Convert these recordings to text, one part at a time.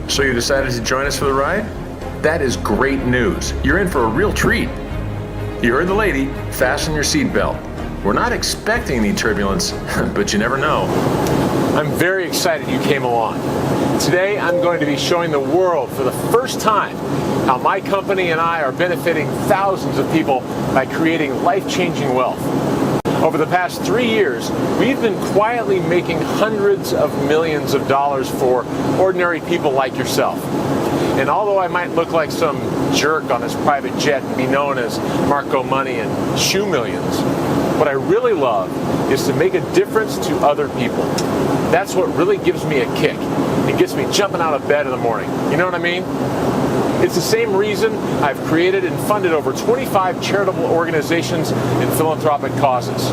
So you decided to join us for the ride? That is great news. You're in for a real treat. You heard the lady. Fasten your seatbelt. We're not expecting any turbulence, but you never know. I'm very excited you came along. Today, I'm going to be showing the world for the first time how my company and I are benefiting thousands of people by creating life-changing wealth. Over the past 3 years, we've been quietly making hundreds of millions of dollars for ordinary people like yourself. And although I might look like some jerk on his private jet and be known as Marco Money and Shoe Millions, what I really love is to make a difference to other people. That's what really gives me a kick. It gets me jumping out of bed in the morning. You know what I mean? It's the same reason I've created and funded over 25 charitable organizations and philanthropic causes.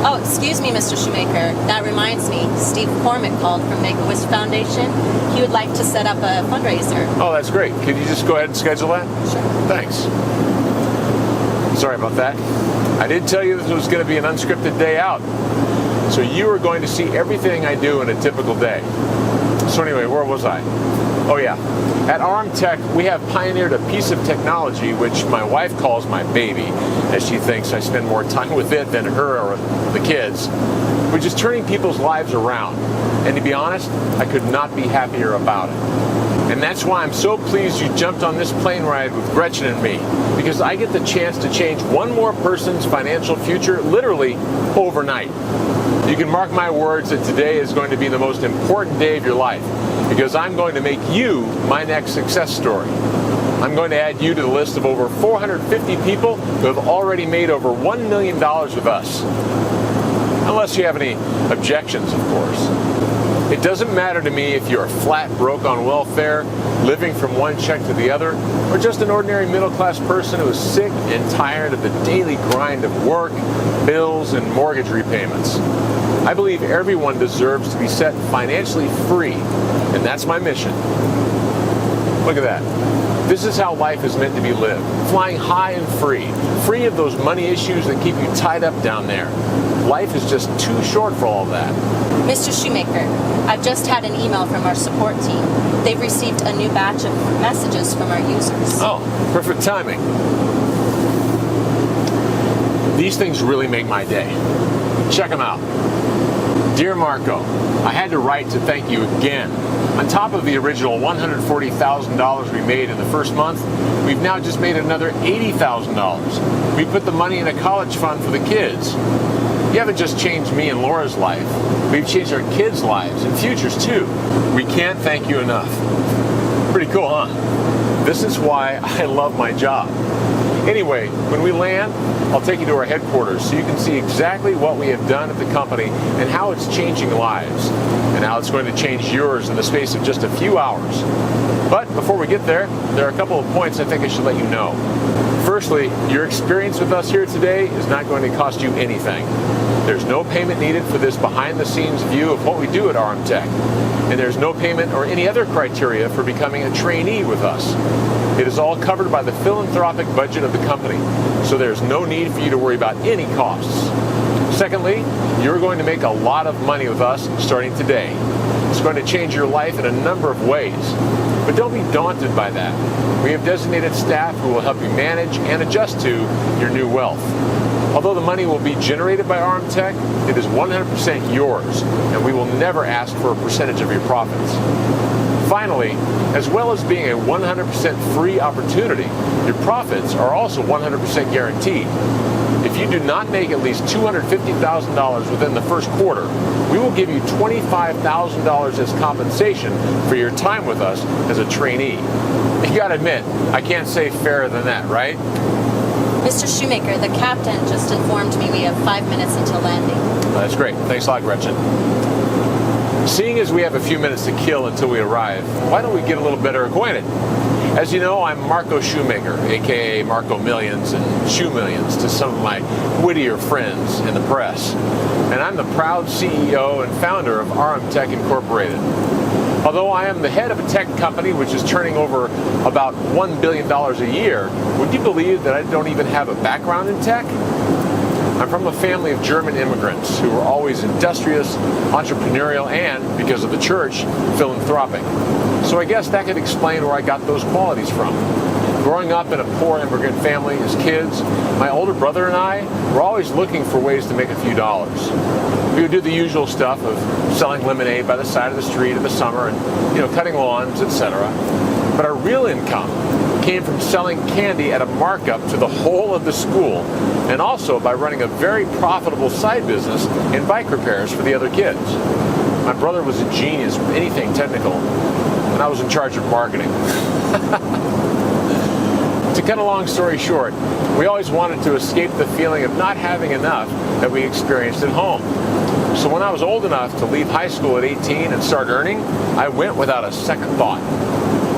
Oh, excuse me, Mr. Shoemaker. That reminds me, Steve Cormick called from Make-A-Wish Foundation. He would like to set up a fundraiser. Oh, that's great. Could you just go ahead and schedule that? Sure. Thanks. Sorry about that. I did tell you this was going to be an unscripted day out. So you are going to see everything I do in a typical day. So anyway, where was I? Oh yeah. At Armtech, we have pioneered a piece of technology which my wife calls my baby, as she thinks I spend more time with it than her or the kids, which is turning people's lives around. And to be honest, I could not be happier about it. And that's why I'm so pleased you jumped on this plane ride with Gretchen and me, because I get the chance to change one more person's financial future literally overnight. You can mark my words that today is going to be the most important day of your life, because I'm going to make you my next success story. I'm going to add you to the list of over 450 people who have already made over $1 million with us. Unless you have any objections, of course. It doesn't matter to me if you're flat broke on welfare, living from one check to the other, or just an ordinary middle-class person who is sick and tired of the daily grind of work, bills, and mortgage repayments. I believe everyone deserves to be set financially free, and that's my mission. Look at that. This is how life is meant to be lived, flying high and free of those money issues that keep you tied up down there. Life is just too short for all that. Mr. Shoemaker, I've just had an email from our support team. They've received a new batch of messages from our users. Oh, perfect timing. These things really make my day. Check them out. Dear Marco, I had to write to thank you again. On top of the original $140,000 we made in the first month, we've now just made another $80,000. We put the money in a college fund for the kids. You haven't just changed me and Laura's life. We've changed our kids' lives and futures too. We can't thank you enough. Pretty cool, huh? This is why I love my job. Anyway, when we land, I'll take you to our headquarters so you can see exactly what we have done at the company and how it's changing lives, and how it's going to change yours in the space of just a few hours. But before we get there are a couple of points I think I should let you know. Firstly, your experience with us here today is not going to cost you anything. There's no payment needed for this behind-the-scenes view of what we do at Armtech, and there's no payment or any other criteria for becoming a trainee with us. It is all covered by the philanthropic budget of the company, so there's no need for you to worry about any costs. Secondly, you're going to make a lot of money with us starting today. It's going to change your life in a number of ways. But don't be daunted by that. We have designated staff who will help you manage and adjust to your new wealth. Although the money will be generated by Armtech, it is 100% yours, and we will never ask for a percentage of your profits. Finally, as well as being a 100% free opportunity, your profits are also 100% guaranteed. If you do not make at least $250,000 within the first quarter, we will give you $25,000 as compensation for your time with us as a trainee. You gotta admit, I can't say fairer than that, right? Mr. Shoemaker, the captain just informed me we have 5 minutes until landing. That's great. Thanks a lot, Gretchen. Seeing as we have a few minutes to kill until we arrive, why don't we get a little better acquainted? As you know, I'm Marco Shoemaker, aka Marco Millions and Shoe Millions to some of my wittier friends in the press. And I'm the proud CEO and founder of Armtech Incorporated. Although I am the head of a tech company which is turning over about $1 billion a year, would you believe that I don't even have a background in tech? I'm from a family of German immigrants who were always industrious, entrepreneurial, and, because of the church, philanthropic. So I guess that could explain where I got those qualities from. Growing up in a poor immigrant family as kids, my older brother and I were always looking for ways to make a few dollars. We would do the usual stuff of selling lemonade by the side of the street in the summer and, cutting lawns, etc. But our real income came from selling candy at a markup to the whole of the school, and also by running a very profitable side business in bike repairs for the other kids. My brother was a genius with anything technical, and I was in charge of marketing. To cut a long story short, we always wanted to escape the feeling of not having enough that we experienced at home. So when I was old enough to leave high school at 18 and start earning, I went without a second thought.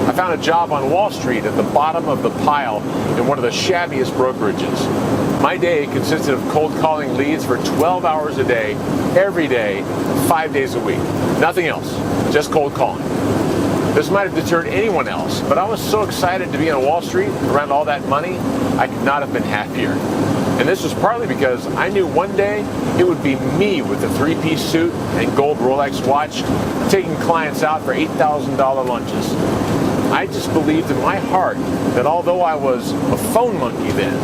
I found a job on Wall Street at the bottom of the pile in one of the shabbiest brokerages. My day consisted of cold calling leads for 12 hours a day, every day, 5 days a week. Nothing else, just cold calling. This might have deterred anyone else, but I was so excited to be on Wall Street around all that money, I could not have been happier. And this was partly because I knew one day it would be me with the three-piece suit and gold Rolex watch taking clients out for $8,000 lunches. I just believed in my heart that although I was a phone monkey then,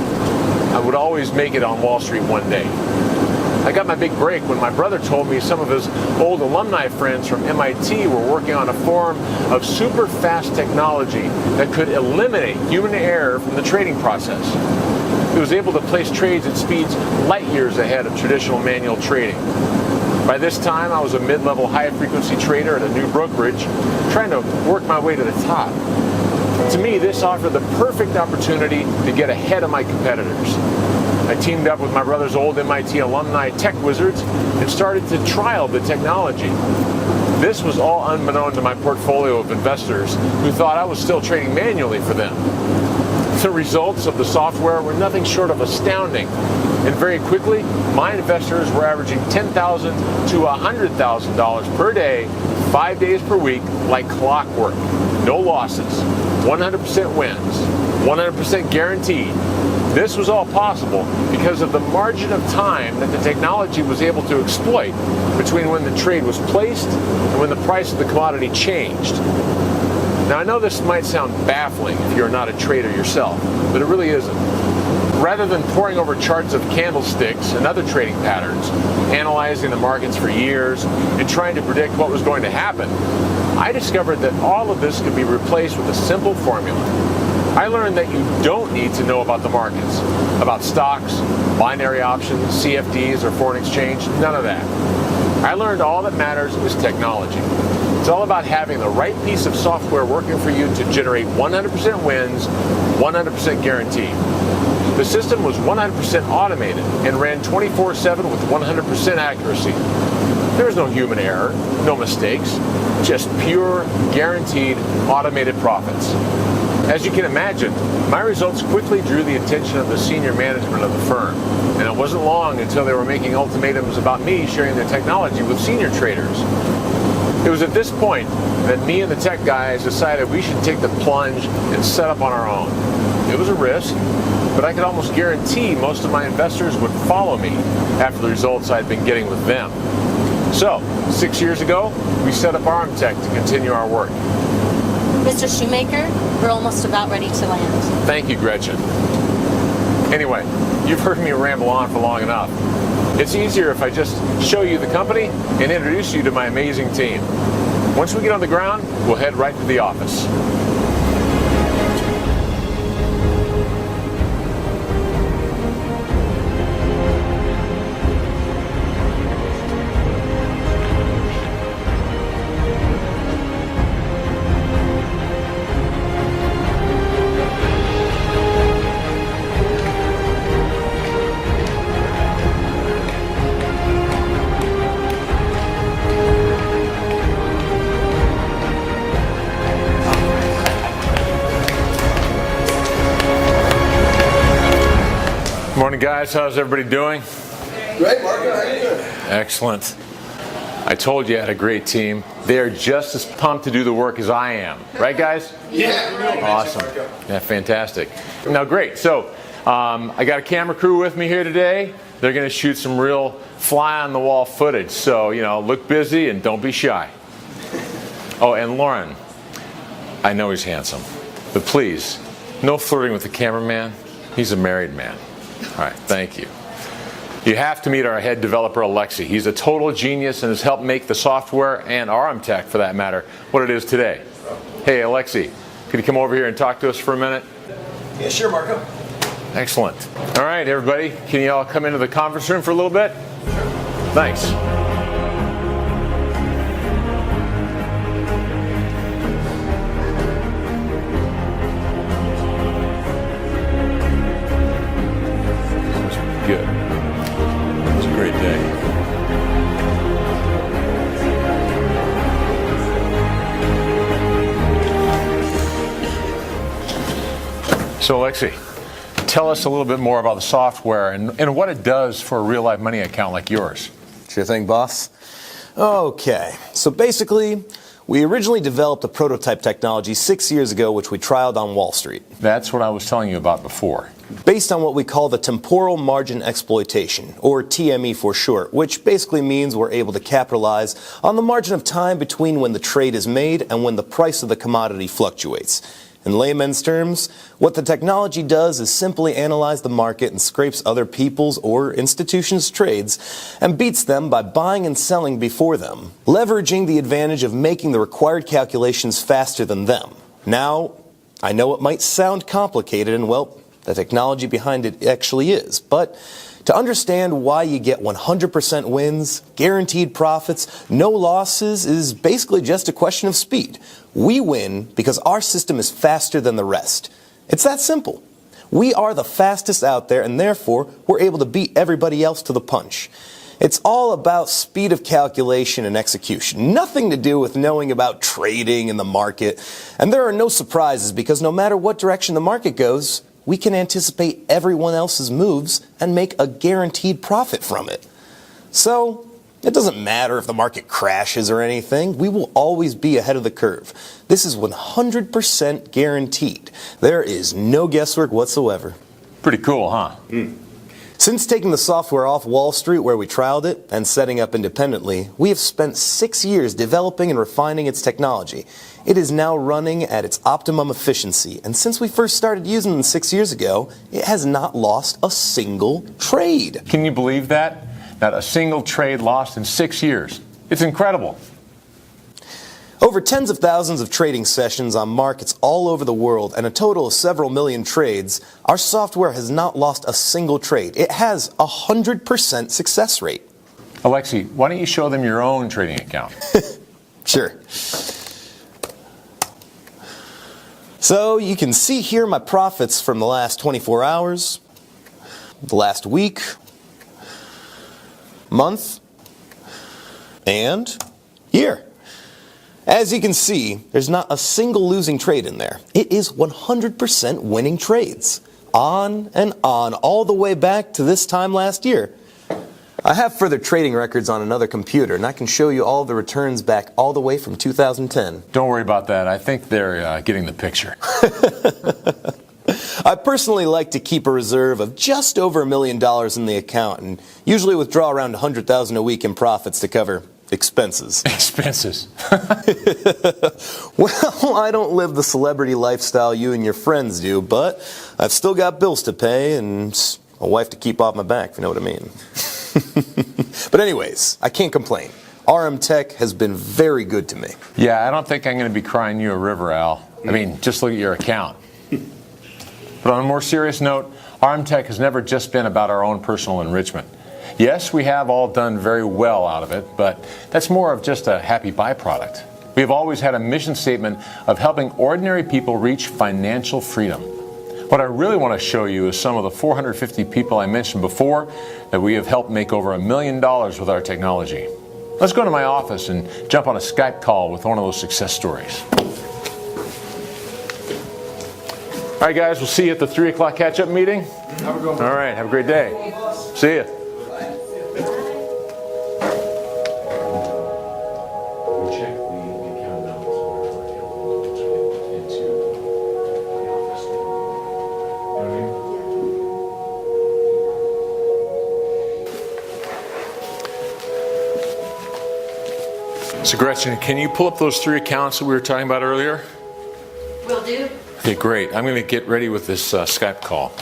I would always make it on Wall Street one day. I got my big break when my brother told me some of his old alumni friends from MIT were working on a form of super fast technology that could eliminate human error from the trading process. It was able to place trades at speeds light years ahead of traditional manual trading. By this time, I was a mid-level high-frequency trader at a new brokerage, trying to work my way to the top. To me, this offered the perfect opportunity to get ahead of my competitors. I teamed up with my brother's old MIT alumni tech wizards and started to trial the technology. This was all unbeknown to my portfolio of investors who thought I was still trading manually for them. The results of the software were nothing short of astounding, and very quickly, my investors were averaging $10,000 to $100,000 per day, 5 days per week, like clockwork. No losses, 100% wins, 100% guaranteed. This was all possible because of the margin of time that the technology was able to exploit between when the trade was placed and when the price of the commodity changed. Now, I know this might sound baffling if you're not a trader yourself, but it really isn't. Rather than poring over charts of candlesticks and other trading patterns, analyzing the markets for years, and trying to predict what was going to happen, I discovered that all of this could be replaced with a simple formula. I learned that you don't need to know about the markets, about stocks, binary options, CFDs, or foreign exchange, none of that. I learned all that matters is technology. It's all about having the right piece of software working for you to generate 100% wins, 100% guaranteed. The system was 100% automated and ran 24/7 with 100% accuracy. There was no human error, no mistakes, just pure, guaranteed, automated profits. As you can imagine, my results quickly drew the attention of the senior management of the firm, and it wasn't long until they were making ultimatums about me sharing their technology with senior traders. It was at this point that me and the tech guys decided we should take the plunge and set up on our own. It was a risk, but I could almost guarantee most of my investors would follow me after the results I'd been getting with them. So, 6 years ago, we set up Armtech to continue our work. Mr. Shoemaker, we're almost about ready to land. Thank you, Gretchen. Anyway, you've heard me ramble on for long enough. It's easier if I just show you the company and introduce you to my amazing team. Once we get on the ground, we'll head right to the office. Morning, guys. How's everybody doing? Great, Marco. How you doing? Excellent. I told you I had a great team. They are just as pumped to do the work as I am. Right, guys? Yeah. Awesome. Yeah, fantastic. Now, great. So, I got a camera crew with me here today. They're going to shoot some real fly-on-the-wall footage. So, look busy and don't be shy. Oh, and Lauren, I know he's handsome, but please, no flirting with the cameraman. He's a married man. All right, thank you. You have to meet our head developer, Alexi. He's a total genius and has helped make the software, and RMTech for that matter, what it is today. Hey, Alexi, could you come over here and talk to us for a minute? Yeah, sure, Marco. Excellent. All right, everybody, can you all come into the conference room for a little bit? Thanks. Good. It was a great day. So, Alexi, tell us a little bit more about the software and what it does for a real-life money account like yours. Sure thing, boss. Okay, so basically, we originally developed a prototype technology 6 years ago, which we trialed on Wall Street. That's what I was telling you about before. Based on what we call the temporal margin exploitation, or TME for short, which basically means we're able to capitalize on the margin of time between when the trade is made and when the price of the commodity fluctuates. In layman's terms, what the technology does is simply analyze the market and scrapes other people's or institutions' trades and beats them by buying and selling before them, leveraging the advantage of making the required calculations faster than them. Now, I know it might sound complicated, and well, the technology behind it actually is, but to understand why you get 100% wins, guaranteed profits, no losses is basically just a question of speed. We win because our system is faster than the rest. It's that simple. We are the fastest out there, and therefore we're able to beat everybody else to the punch. It's all about speed of calculation and execution, nothing to do with knowing about trading in the market. And there are no surprises because no matter what direction the market goes, we can anticipate everyone else's moves and make a guaranteed profit from it. So, it doesn't matter if the market crashes or anything, we will always be ahead of the curve. This is 100% guaranteed. There is no guesswork whatsoever. Pretty cool, huh? Since taking the software off Wall Street where we trialed it and setting up independently, we have spent 6 years developing and refining its technology. It is now running at its optimum efficiency, and since we first started using it 6 years ago, it has not lost a single trade. Can you believe that? Not a single trade lost in 6 years. It's incredible. Over tens of thousands of trading sessions on markets all over the world and a total of several million trades, our software has not lost a single trade. It has a 100% success rate. Alexi, why don't you show them your own trading account? Sure. So you can see here my profits from the last 24 hours, the last week, month, and year. As you can see, there's not a single losing trade in there. It is 100% winning trades. On and on, all the way back to this time last year. I have further trading records on another computer, and I can show you all the returns back all the way from 2010. Don't worry about that. I think they're getting the picture. I personally like to keep a reserve of just over $1 million in the account, and usually withdraw around $100,000 a week in profits to cover expenses. Expenses. Well, I don't live the celebrity lifestyle you and your friends do, but I've still got bills to pay and a wife to keep off my back, if you know what I mean. But anyways, I can't complain. RMTech has been very good to me. Yeah, I don't think I'm going to be crying you a river, Al. I mean, just look at your account. But on a more serious note, RMTech has never just been about our own personal enrichment. Yes, we have all done very well out of it, but that's more of just a happy byproduct. We have always had a mission statement of helping ordinary people reach financial freedom. What I really want to show you is some of the 450 people I mentioned before that we have helped make over $1 million with our technology. Let's go to my office and jump on a Skype call with one of those success stories. All right, guys, we'll see you at the 3 o'clock catch-up meeting. All right, have a great day. See ya. So Gretchen, can you pull up those 3 accounts that we were talking about earlier? Will do. Okay, great. I'm going to get ready with this Skype call.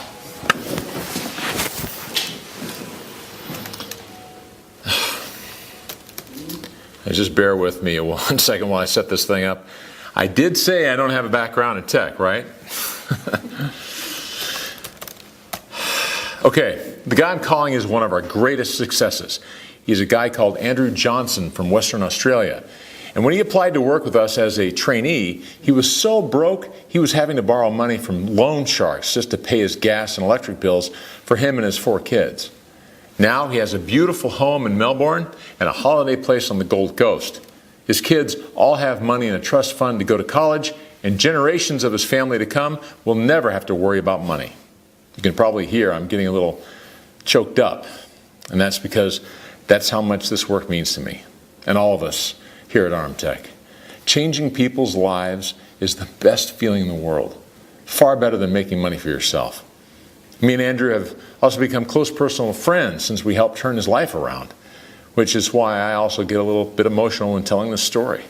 Just bear with me 1 second while I set this thing up. I did say I don't have a background in tech, right? Okay, the guy I'm calling is one of our greatest successes. He's a guy called Andrew Johnson from Western Australia. And when he applied to work with us as a trainee, he was so broke, he was having to borrow money from loan sharks just to pay his gas and electric bills for him and his 4 kids. Now he has a beautiful home in Melbourne and a holiday place on the Gold Coast. His kids all have money in a trust fund to go to college, and generations of his family to come will never have to worry about money. You can probably hear I'm getting a little choked up, and that's because that's how much this work means to me and all of us here at Armtech. Changing people's lives is the best feeling in the world, far better than making money for yourself. Me and Andrew have also become close personal friends since we helped turn his life around, which is why I also get a little bit emotional when telling this story.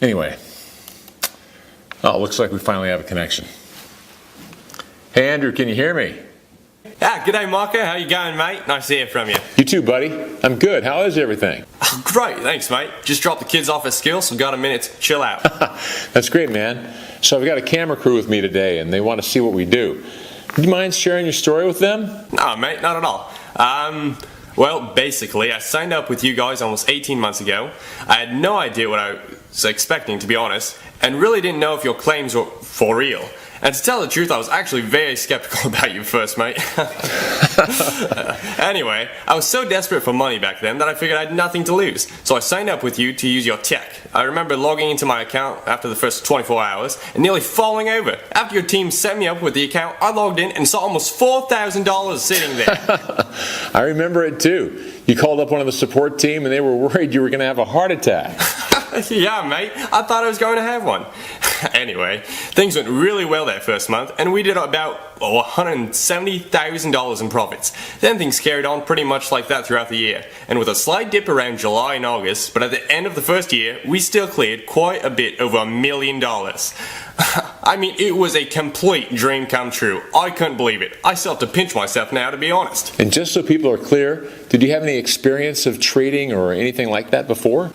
Anyway, looks like we finally have a connection. Hey Andrew, can you hear me? G'day Marco, how you going mate? Nice to hear from you. You too, buddy. I'm good. How is everything? Great, thanks mate. Just dropped the kids off at school, so got a minute to chill out. That's great, man. So I've got a camera crew with me today, and they want to see what we do. Do you mind sharing your story with them? No mate, not at all. Well, basically, I signed up with you guys almost 18 months ago. I had no idea what I was expecting, to be honest, and really didn't know if your claims were for real. And to tell the truth, I was actually very skeptical about you first, mate. Anyway, I was so desperate for money back then that I figured I had nothing to lose. So I signed up with you to use your tech. I remember logging into my account after the first 24 hours and nearly falling over. After your team set me up with the account, I logged in and saw almost $4,000 sitting there. I remember it too. You called up one of the support team and they were worried you were going to have a heart attack. Yeah, mate. I thought I was going to have one. Anyway, things went really well that first month, and we did about $170,000 in profits. Then things carried on pretty much like that throughout the year, and with a slight dip around July and August, but at the end of the first year, we still cleared quite a bit over $1 million. I mean, it was a complete dream come true. I couldn't believe it. I still have to pinch myself now, to be honest. And just so people are clear, did you have any experience of trading or anything like that before?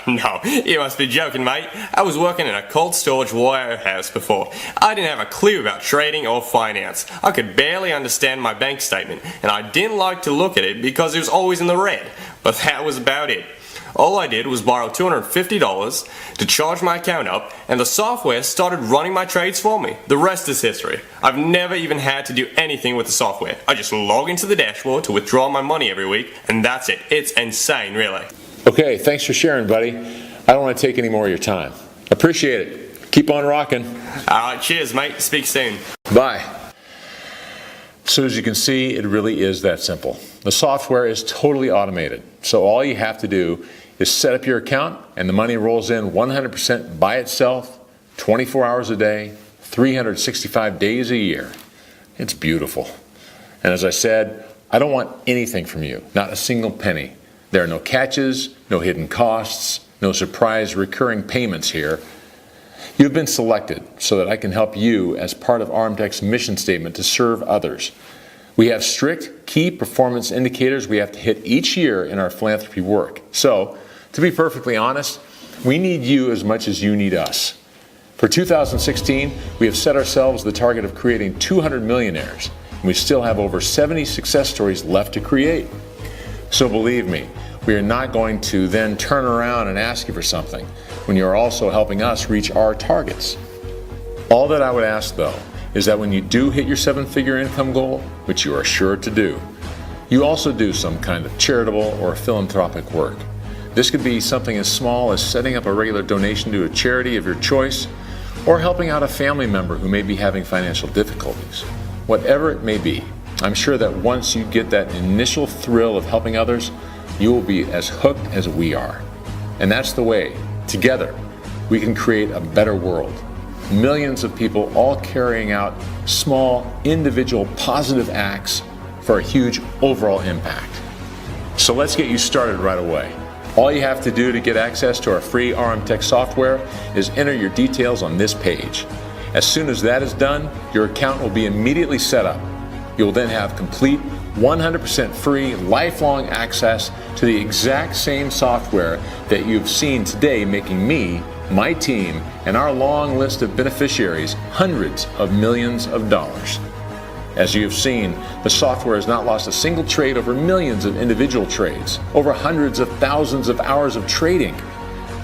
No, you must be joking, mate. I was working in a cold storage warehouse before. I didn't have a clue about trading or finance. I could barely understand my bank statement, and I didn't like to look at it because it was always in the red. But that was about it. All I did was borrow $250 to charge my account up, and the software started running my trades for me. The rest is history. I've never even had to do anything with the software. I just log into the dashboard to withdraw my money every week, and that's it. It's insane, really. Okay, thanks for sharing, buddy. I don't want to take any more of your time. Appreciate it. Keep on rocking. Alright, cheers, mate. Speak soon. Bye. So as you can see, it really is that simple. The software is totally automated. So all you have to do is set up your account and the money rolls in 100% by itself, 24 hours a day, 365 days a year. It's beautiful. And as I said, I don't want anything from you, not a single penny. There are no catches, no hidden costs, no surprise recurring payments here. You've been selected so that I can help you as part of Armtech's mission statement to serve others. We have strict key performance indicators we have to hit each year in our philanthropy work. So, to be perfectly honest, we need you as much as you need us. For 2016, we have set ourselves the target of creating 200 millionaires, and we still have over 70 success stories left to create. So believe me, we are not going to then turn around and ask you for something when you are also helping us reach our targets. All that I would ask, though, is that when you do hit your 7-figure income goal, which you are sure to do, you also do some kind of charitable or philanthropic work. This could be something as small as setting up a regular donation to a charity of your choice, or helping out a family member who may be having financial difficulties. Whatever it may be, I'm sure that once you get that initial thrill of helping others, you will be as hooked as we are. And that's the way, together, we can create a better world. Millions of people all carrying out small, individual, positive acts for a huge overall impact. So let's get you started right away. All you have to do to get access to our free RMTech software is enter your details on this page. As soon as that is done, your account will be immediately set up. You'll then have complete 100% free, lifelong access to the exact same software that you've seen today, making me, my team, and our long list of beneficiaries hundreds of millions of dollars. As you have seen, the software has not lost a single trade over millions of individual trades, over hundreds of thousands of hours of trading.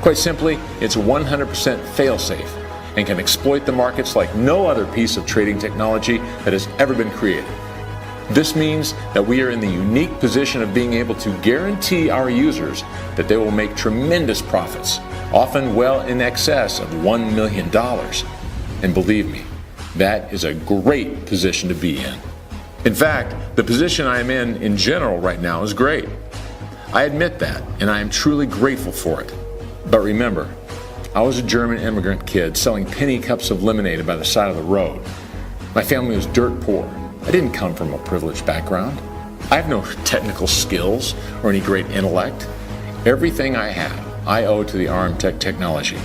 Quite simply, it's 100% fail-safe and can exploit the markets like no other piece of trading technology that has ever been created. This means that we are in the unique position of being able to guarantee our users that they will make tremendous profits, often well in excess of $1 million. And believe me, that is a great position to be in. In fact, the position I am in general right now is great. I admit that, and I am truly grateful for it. But remember, I was a German immigrant kid selling penny cups of lemonade by the side of the road. My family was dirt poor. I didn't come from a privileged background. I have no technical skills or any great intellect. Everything I have, I owe to the RMTech technology.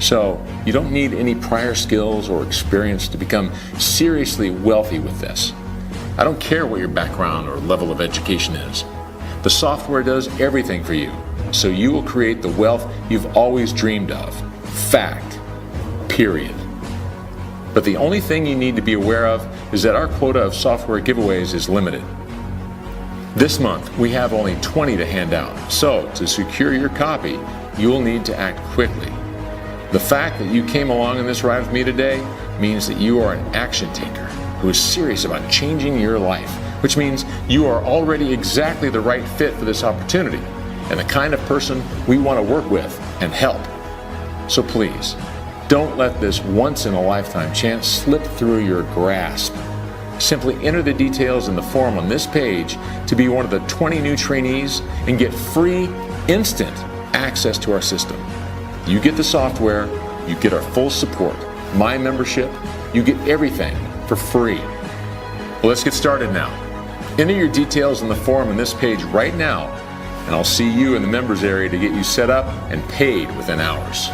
So you don't need any prior skills or experience to become seriously wealthy with this. I don't care what your background or level of education is. The software does everything for you, so you will create the wealth you've always dreamed of. Fact. Period. But the only thing you need to be aware of is that our quota of software giveaways is limited. This month, we have only 20 to hand out, so to secure your copy, you will need to act quickly. The fact that you came along on this ride with me today means that you are an action taker who is serious about changing your life, which means you are already exactly the right fit for this opportunity and the kind of person we want to work with and help. So please, don't let this once-in-a-lifetime chance slip through your grasp. Simply enter the details in the form on this page to be one of the 20 new trainees and get free, instant access to our system. You get the software, you get our full support, my membership, you get everything for free. Well, let's get started now. Enter your details in the form on this page right now, and I'll see you in the members area to get you set up and paid within hours.